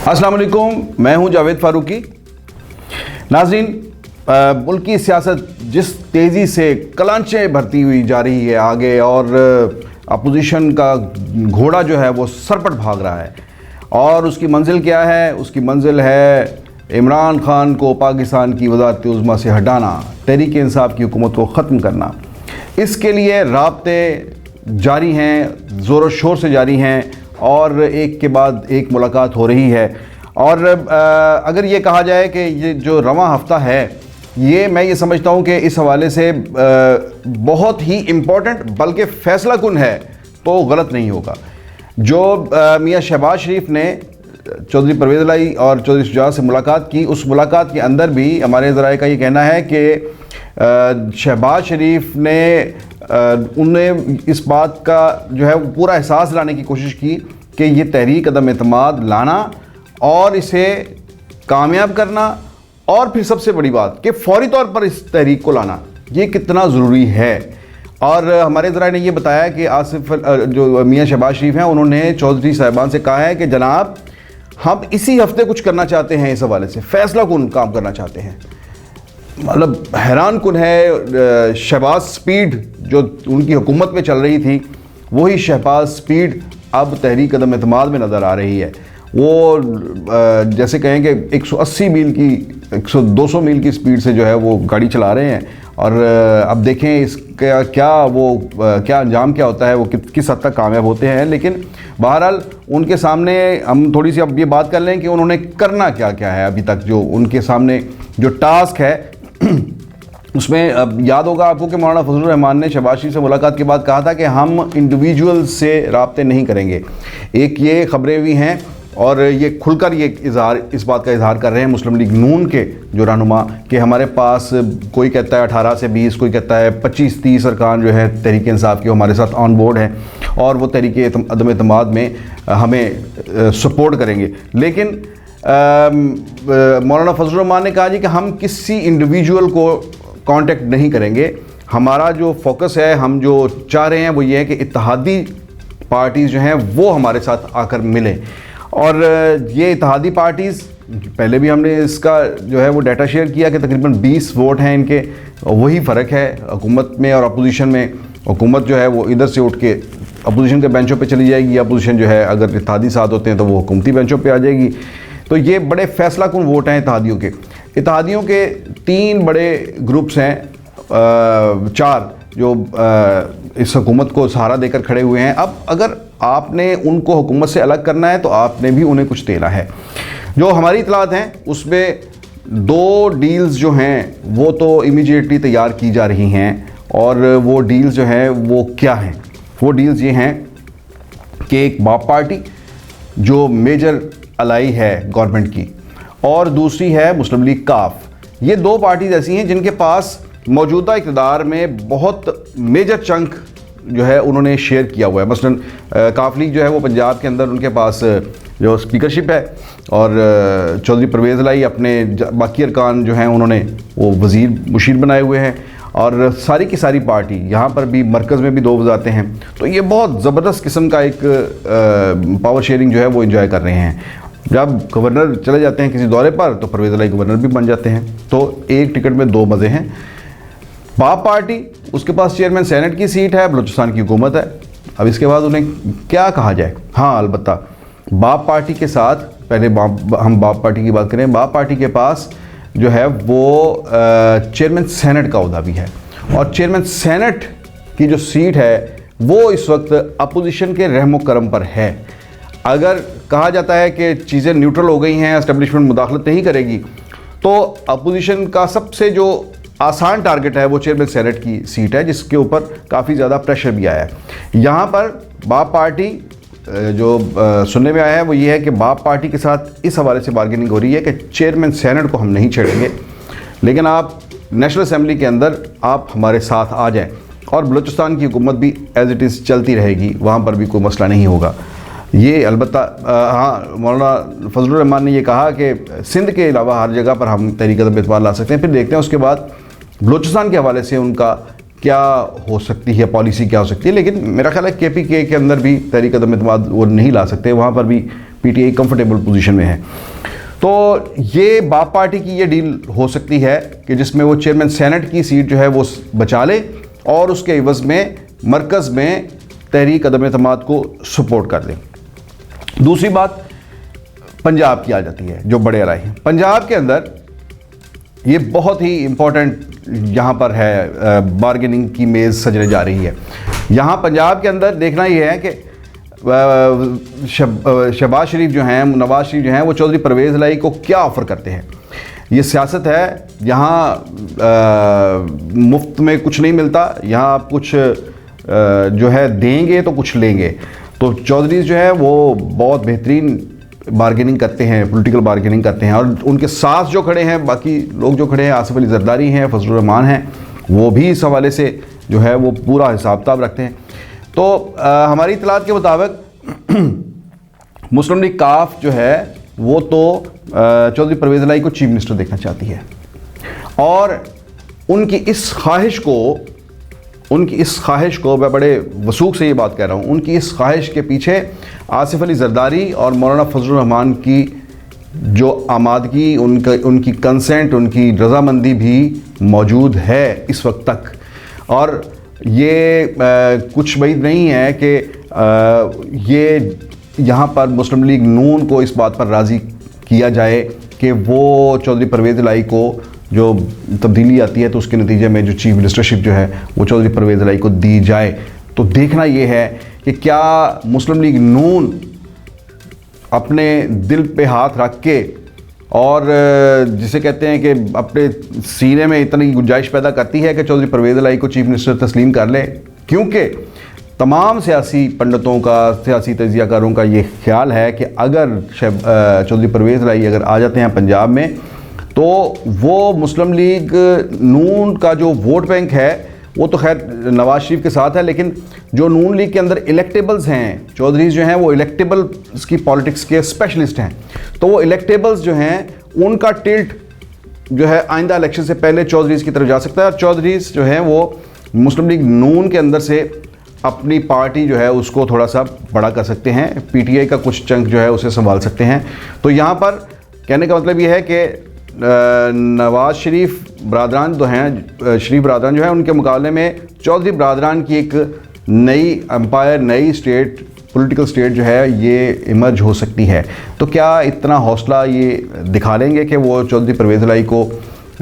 अस्सलाम वालेकुम, मैं हूं जावेद फारूकी। नाज़रीन, मुल्क की सियासत जिस तेज़ी से कलांचें भरती हुई जा रही है आगे, और अपोजिशन का घोड़ा जो है वो सरपट भाग रहा है, और उसकी मंजिल क्या है? उसकी मंजिल है इमरान खान को पाकिस्तान की वज़ारत उज़्मा से हटाना, तहरीक इंसाफ की हुकूमत को ख़त्म करना। इसके लिए राब्ते जारी हैं, ज़ोर शोर से जारी हैं, और एक के बाद एक मुलाकात हो रही है। और अगर ये कहा जाए कि ये जो रवां हफ्ता है, ये मैं ये समझता हूँ कि इस हवाले से बहुत ही इम्पोर्टेंट बल्कि फ़ैसला कुन है, तो गलत नहीं होगा। जो मियाँ शहबाज शरीफ ने चौधरी परवेज़ इलाही और चौधरी शुजात से मुलाकात की, उस मुलाकात के अंदर भी हमारे ज़राए का ये कहना है कि शहबाज शरीफ ने उन्हें इस बात का जो है पूरा एहसास दिलाने की कोशिश की कि ये तहरीक अदम एतमाद लाना और इसे कामयाब करना, और फिर सबसे बड़ी बात कि फौरी तौर पर इस तहरीक को लाना ये कितना ज़रूरी है। और हमारे ज़राए ने ये बताया कि आसिफ जो मियाँ शहबाज शरीफ हैं, उन्होंने चौधरी साहिबान से कहा है कि जनाब, हम इसी हफ्ते कुछ करना चाहते हैं, इस हवाले से फ़ैसला कुन काम करना चाहते हैं। मतलब हैरान कुन है, शहबाज स्पीड जो उनकी हुकूमत में चल रही थी, वही शहबाज स्पीड अब तहरीक अदम एतमाद में नज़र आ रही है। वो जैसे कहें कि 180 मील की 200 मील की स्पीड से जो है वो गाड़ी चला रहे हैं, और अब देखें इसका क्या अंजाम क्या होता है, वो किस हद तक कामयाब होते हैं। लेकिन बहरहाल उनके सामने हम थोड़ी सी अब ये बात कर लें कि उन्होंने करना क्या क्या है अभी तक, जो उनके सामने जो टास्क है उसमें अब याद होगा आपको कि मौलाना फजलुर रहमान ने शहबाज शरीफ से मुलाकात के बाद कहा था कि हम इंडिविजुअल से राब्ते नहीं करेंगे। एक ये ख़बरें भी हैं, और ये खुलकर ये इस बात का इजहार कर रहे हैं मुस्लिम लीग नून के जो रहनुमा, कि हमारे पास कोई कहता है 18 से 20, कोई कहता है 25-30 अरकान जो है तहरीक इंसाफ के हमारे साथ ऑन बोर्ड हैं, और वो तहरीक अदम एतमाद में हमें सपोर्ट करेंगे। लेकिन मौलाना फजलुर रहमान ने कहा जी कि हम किसी इंडिविजुअल को कांटेक्ट नहीं करेंगे। हमारा जो फोकस है, हम जो चाह रहे हैं वो ये है कि इत्तेहादी पार्टीज़ जो हैं वो हमारे साथ आकर मिलें। और ये इत्तेहादी पार्टीज़, पहले भी हमने इसका जो है वो डाटा शेयर किया कि तकरीबन 20 वोट हैं इनके। वही फ़र्क है हुकूमत में और अपोजिशन में। हुकूमत जो है वो इधर से उठ के अपोजिशन के बेंचों पे चली जाएगी, अपोजिशन जो है अगर इत्तेहादी साथ होते हैं तो वो हुकूमती बेंचों पे आ जाएगी। तो ये बड़े फ़ैसला कुन वोट हैं इत्तेहादियों के। इत्तेहादियों के 3 बड़े ग्रुप्स हैं, 4 जो इस हुकूमत को सहारा देकर खड़े हुए हैं। अब अगर आपने उनको हुकूमत से अलग करना है तो आपने भी उन्हें कुछ देना है। जो हमारी इतलात हैं उसमें 2 डील्स जो हैं वो तो इमीडिएटली तैयार की जा रही हैं, और वो डील्स जो हैं वो क्या हैं? वो डील्स ये हैं कि एक बाप पार्टी जो मेजर अलाई है गवर्नमेंट की, और दूसरी है मुस्लिम लीग काफ। ये 2 पार्टीज़ ऐसी हैं जिनके पास मौजूदा इक़्तिदार में बहुत मेजर चंक जो है उन्होंने शेयर किया हुआ है। मसलन काफ लीग जो है वो पंजाब के अंदर उनके पास जो स्पीकरशिप है, और चौधरी परवेज़ इलाही अपने बाकी अरकान जो हैं उन्होंने वो वज़ीर मुशीर बनाए हुए हैं, और सारी की सारी पार्टी यहाँ पर भी मरकज़ में भी 2 वज़ारतें हैं। तो ये बहुत ज़बरदस्त किस्म का एक पावर शेयरिंग जो है वो इंजॉय कर रहे हैं। जब गवर्नर चले जाते हैं किसी दौरे पर तो परवेज़ इलाही गवर्नर भी बन जाते हैं। तो एक टिकट में 2 मज़े हैं। बाप पार्टी, उसके पास चेयरमैन सेनेट की सीट है, बलूचिस्तान की हुकूमत है। अब इसके बाद उन्हें क्या कहा जाए? हाँ, अलबत्ता बाप पार्टी के साथ पहले हम बाप पार्टी की बात करें। बाप पार्टी के पास जो है वो चेयरमैन सेनेट का ओहदा भी है, और चेयरमैन सेनेट की जो सीट है वो इस वक्त अपोजिशन के रहमो करम पर है। अगर कहा जाता है कि चीज़ें न्यूट्रल हो गई हैं, एस्टेब्लिशमेंट मुदाखलत नहीं करेगी, तो अपोजिशन का सबसे जो आसान टारगेट है वो चेयरमैन सेनेट की सीट है, जिसके ऊपर काफ़ी ज़्यादा प्रेशर भी आया है। यहाँ पर बाप पार्टी जो सुनने में आया है वो ये है कि बाप पार्टी के साथ इस हवाले से बार्गेनिंग हो रही है कि चेयरमैन सेनेट को हम नहीं छेड़ेंगे, लेकिन आप नेशनल असेंबली के अंदर आप हमारे साथ आ जाएं, और बलूचिस्तान की हुकूमत भी एज़ इट इज़ चलती रहेगी, वहाँ पर भी कोई मसला नहीं होगा। ये अलबत्ता हाँ, मौलाना फजलुर रहमान ने ये कहा कि सिंध के अलावा हर जगह पर हम तहरीक अदम एतमाद ला सकते हैं। फिर देखते हैं उसके बाद बलूचिस्तान के हवाले से उनका क्या हो सकती है, पॉलिसी क्या हो सकती है। लेकिन मेरा ख्याल है KPK के अंदर भी तहरीक अदम एतमाद वो नहीं ला सकते, वहाँ पर भी पीटीआई कंफर्टेबल पोजीशन में है। तो ये बाप पार्टी की ये डील हो सकती है कि जिसमें वो चेयरमैन सेनेट की सीट जो है वो बचा ले और उसके एवज में मरकज़ में तहरीक अदम एतमाद को सपोर्ट कर ले। दूसरी बात पंजाब की आ जाती है, जो बड़े राय हैं। पंजाब के अंदर ये बहुत ही इम्पोर्टेंट यहाँ पर है, बार्गेनिंग की मेज़ सजने जा रही है। यहाँ पंजाब के अंदर देखना ये है कि शहबाज शरीफ जो हैं, नवाज शरीफ जो हैं, वो चौधरी परवेज़ इलाही को क्या ऑफ़र करते हैं। ये सियासत है, यहाँ मुफ्त में कुछ नहीं मिलता, यहाँ आप कुछ जो है देंगे तो कुछ लेंगे। तो चौधरी जो है वो बहुत बेहतरीन बार्गेनिंग करते हैं, पॉलिटिकल बार्गेनिंग करते हैं। और उनके साथ जो खड़े हैं, बाकी लोग जो खड़े हैं, आसिफ अली जरदारी हैं, फजलुर रहमान हैं, वो भी इस हवाले से जो है वो पूरा हिसाब किताब रखते हैं। तो हमारी इतलात के मुताबिक मुस्लिम लीग काफ जो है वो तो चौधरी परवेज़ इलाही को चीफ मिनिस्टर देखना चाहती है और उनकी इस ख्वाहिश को मैं बड़े वसूख से ये बात कह रहा हूँ, उनकी इस ख्वाहिश के पीछे आसिफ अली जरदारी और मौलाना फजलुर रहमान की जो आमादगी, उनकी कंसेंट, उनकी रजामंदी भी मौजूद है इस वक्त तक। और ये कुछ बैद नहीं है कि ये यहाँ पर मुस्लिम लीग नून को इस बात पर राज़ी किया जाए कि वो चौधरी परवेज़ इलाही को जो तब्दीली आती है तो उसके नतीजे में जो चीफ मिनिस्टरशिप जो है वो चौधरी परवेज़ इलाही को दी जाए। तो देखना ये है कि क्या मुस्लिम लीग नून अपने दिल पे हाथ रख के और जिसे कहते हैं कि अपने सीने में इतनी गुंजाइश पैदा करती है कि चौधरी परवेज़ इलाही को चीफ मिनिस्टर तस्लीम कर ले, क्योंकि तमाम सियासी पंडितों का, सियासी तजियाकारों का ये ख्याल है कि अगर चौधरी परवेज़ इलाही अगर आ जाते हैं पंजाब में तो वो मुस्लिम लीग नून का जो वोट बैंक है वो तो खैर नवाज शरीफ के साथ है, लेकिन जो नून लीग के अंदर इलेक्टेबल्स हैं, चौधरीज जो हैं वो इलेक्टेबल्स की पॉलिटिक्स के स्पेशलिस्ट हैं। तो वो इलेक्टेबल्स जो हैं उनका टिल्ट जो है आइंदा इलेक्शन से पहले चौधरीज की तरफ जा सकता है और चौधरीज जो हैं वो मुस्लिम लीग नून के अंदर से अपनी पार्टी जो है उसको थोड़ा सा बड़ा कर सकते हैं, पीटीआई का कुछ चंक जो है उसे संभाल सकते हैं। तो यहाँ पर कहने का मतलब ये है कि नवाज शरीफ बरादरान जो हैं, शरीफ बरादरान जो है उनके मुकाबले में चौधरी बरादरान की एक नई एम्पायर, नई स्टेट, पॉलिटिकल स्टेट जो है ये इमर्ज हो सकती है। तो क्या इतना हौसला ये दिखा लेंगे कि वो चौधरी परवेज़ इलाही को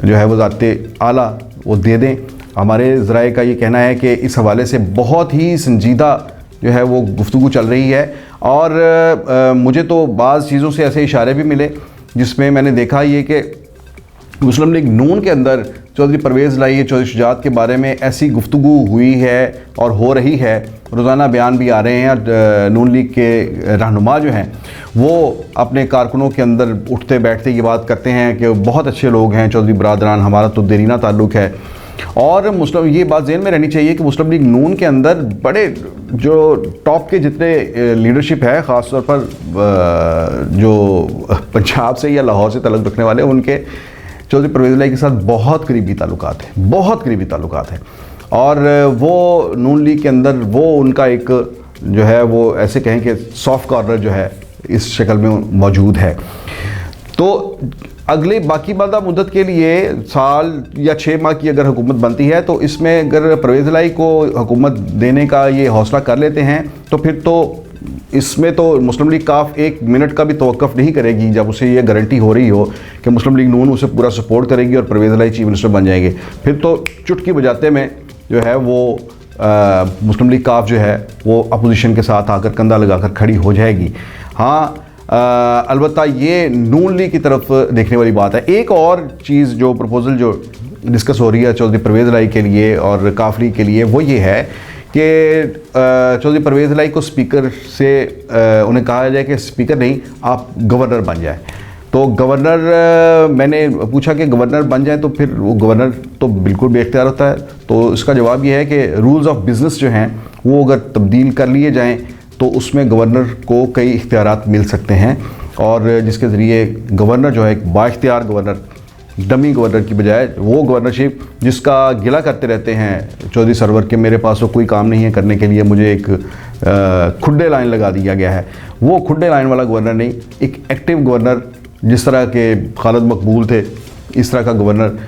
जो है वो ज़ाते आला वो दे दें? हमारे ज़राए का ये कहना है कि इस हवाले से बहुत ही संजीदा जो है वो गुफ्तगू चल रही है और मुझे तो बाज़ चीज़ों से ऐसे इशारे भी मिले जिसमें मैंने देखा ये कि मुस्लिम लीग नून के अंदर चौधरी परवेज़ इलाही, चौधरी शुजात के बारे में ऐसी गुफ्तगू हुई है और हो रही है, रोज़ाना बयान भी आ रहे हैं और नून लीग के रहनुमा जो हैं वो अपने कारकुनों के अंदर उठते बैठते ये बात करते हैं कि बहुत अच्छे लोग हैं चौधरी बरादरान, हमारा तो देरीना ताल्लुक़ है। और मुस्लिम ये बात ज़हन में रहनी चाहिए कि मुस्लिम लीग नून के अंदर बड़े जो टॉप के जितने लीडरशिप है, ख़ास तौर पर जो पंजाब से या लाहौर से तल्लुक़ रखने वाले, उनके चौधरी परवेज़ इलाही के साथ बहुत करीबी ताल्लुकात हैं, बहुत करीबी ताल्लुकात हैं। और वो नून लीग के अंदर वो उनका एक जो है वो ऐसे कहें कि सॉफ्ट कॉर्नर जो है इस शक्ल में मौजूद है। तो अगले बाकी बादा मुद्दत के लिए साल या 6 माह की अगर हुकूमत बनती है तो इसमें अगर परवेज़ इलाही को हुकूमत देने का ये हौसला कर लेते हैं तो फिर तो इसमें तो मुस्लिम लीग काफ 1 मिनट का भी तवक्कुफ़ नहीं करेगी जब उसे ये गारंटी हो रही हो कि मुस्लिम लीग नून उसे पूरा सपोर्ट करेगी और परवेज़ इलाही चीफ मिनिस्टर बन जाएंगे। फिर तो चुटकी बजाते में जो है वो मुस्लिम लीग काफ जो है वो अपोजिशन के साथ आकर कंधा लगाकर खड़ी हो जाएगी। हाँ, अलबत्ता ये नून लीग की तरफ देखने वाली बात है। एक और चीज़ जो प्रपोज़ल जो डिस्कस हो रही है चौधरी परवेज़ इलाही के लिए और काफ लीग के लिए वो ये है कि चौधरी परवेज़ इलाही को स्पीकर से उन्हें कहा जाए कि स्पीकर नहीं, आप गवर्नर बन जाए। तो गवर्नर मैंने पूछा कि गवर्नर बन जाए तो फिर वो गवर्नर तो बिल्कुल बेख्तियार होता है। तो इसका जवाब ये है कि रूल्स ऑफ बिज़नेस जो हैं वो अगर तब्दील कर लिए जाएँ तो उसमें गवर्नर को कई इख्तियारात मिल सकते हैं और जिसके ज़रिए गवर्नर जो है एक बाइख्तियार गवर्नर, डमी गवर्नर की बजाय वो गवर्नरशिप जिसका गिला करते रहते हैं चौधरी सरवर के मेरे पास तो कोई काम नहीं है करने के लिए, मुझे एक खुड्डे लाइन लगा दिया गया है। वो खुड्डे लाइन वाला गवर्नर नहीं, एक एक्टिव गवर्नर जिस तरह के खालिद मकबूल थे, इस तरह का गवर्नर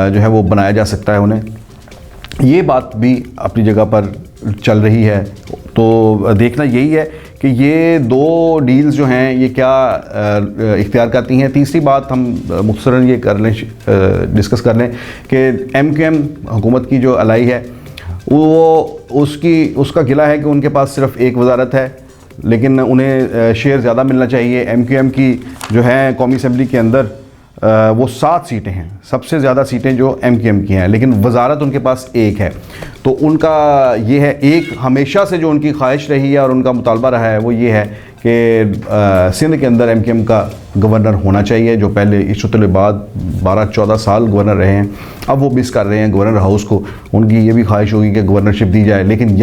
जो है वो बनाया जा सकता है उन्हें। ये बात भी अपनी जगह पर चल रही है। तो देखना यही है कि ये दो डील्स जो हैं ये क्या इख्तियार करती हैं। तीसरी बात हम मुख्तसरन ये कर लें, डिस्कस कर लें कि MQM हुकूमत की जो अलाई है वो उसका गिला है कि उनके पास सिर्फ एक वजारत है, लेकिन उन्हें शेयर ज़्यादा मिलना चाहिए। MQM की जो है कौमी असम्बली के अंदर वो 7 सीटें हैं, सबसे ज़्यादा सीटें जो MQM की हैं, लेकिन वजारत उनके पास एक है। तो उनका ये है, एक हमेशा से जो उनकी ख्वाहिश रही है और उनका मुतालबा रहा है वो ये है कि सिंध के अंदर MQM का गवर्नर होना चाहिए, जो पहले इशतुल बाद 12-14 साल गवर्नर रहे हैं। अब वो मिस कर रहे हैं गवर्नर हाउस को, उनकी ये भी ख्वाहिश होगी कि गवर्नरशिप दी जाए। लेकिन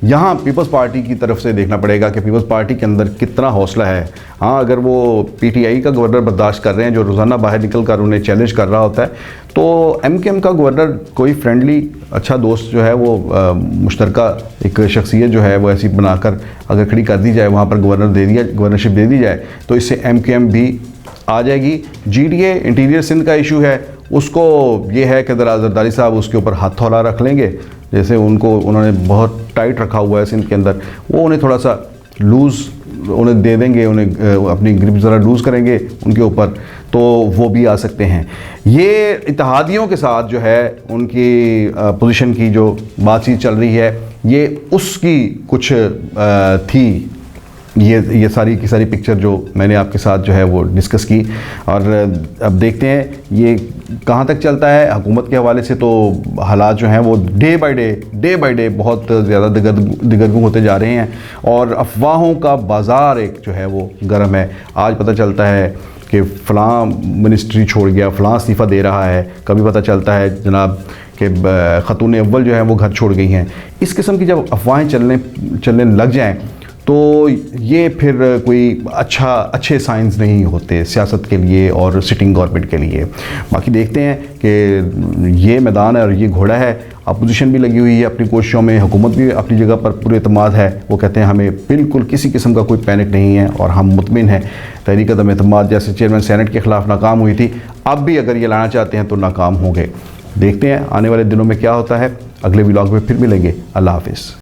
यहाँ पीपल्स पार्टी की तरफ से देखना पड़ेगा कि पीपल्स पार्टी के अंदर कितना हौसला है। हाँ, अगर वो PTI का गवर्नर बर्दाश्त कर रहे हैं जो रोज़ाना बाहर निकल कर उन्हें चैलेंज कर रहा होता है, तो MQM का गवर्नर कोई फ्रेंडली अच्छा दोस्त जो है वो मुश्तरका एक शख्सियत जो है वो ऐसी बनाकर अगर खड़ी कर दी जाए, वहाँ पर गवर्नरशिप दे दी जाए, तो इससे MQM भी आ जाएगी। GDA इंटीरियर सिंध का इशू है, उसको ये है कि जरदारी साहब उसके ऊपर हाथ थोड़ा रख लेंगे, जैसे उन्होंने बहुत टाइट रखा हुआ है सिंध के अंदर, वो उन्हें थोड़ा सा लूज़ उन्हें दे देंगे, उन्हें अपनी ग्रिप ज़रा लूज़ करेंगे उनके ऊपर, तो वो भी आ सकते हैं। ये इत्तेहादियों के साथ जो है उनकी पोजीशन की जो बातचीत चल रही है, ये उसकी कुछ थी। ये सारी की सारी पिक्चर जो मैंने आपके साथ जो है वो डिस्कस की, और अब देखते हैं ये कहाँ तक चलता है। हुकूमत के हवाले से तो हालात जो हैं वो डे बाय डे बहुत ज़्यादा दिगरगुम होते जा रहे हैं, और अफवाहों का बाज़ार एक जो है वो गर्म है। आज पता चलता है कि फ़लाँ मिनिस्ट्री छोड़ गया, फ़लाँ इस्तीफ़ा दे रहा है, कभी पता चलता है जनाब कि ख़तून अव्वल जो है वो घर छोड़ गई हैं। इस किस्म की जब अफवाहें चलने लग जाएँ तो ये फिर कोई अच्छे साइंस नहीं होते सियासत के लिए और सिटिंग गवर्नमेंट के लिए। बाकी देखते हैं कि ये मैदान है और ये घोड़ा है। अपोजिशन भी लगी हुई है अपनी कोशिशों में, हुकूमत भी अपनी जगह पर पूरे एतमाद है। वो कहते हैं हमें बिल्कुल किसी किस्म का कोई पैनिक नहीं है और हम मुतमिन हैं। तहरीक अदम एतमाद जैसे चेयरमैन सेनेट के ख़िलाफ़ नाकाम हुई थी, अब भी अगर ये लाना चाहते हैं तो नाकाम होंगे। देखते हैं आने वाले दिनों में क्या होता है। अगले व्लॉग में फिर मिलेंगे। अल्लाह हाफ़िज़।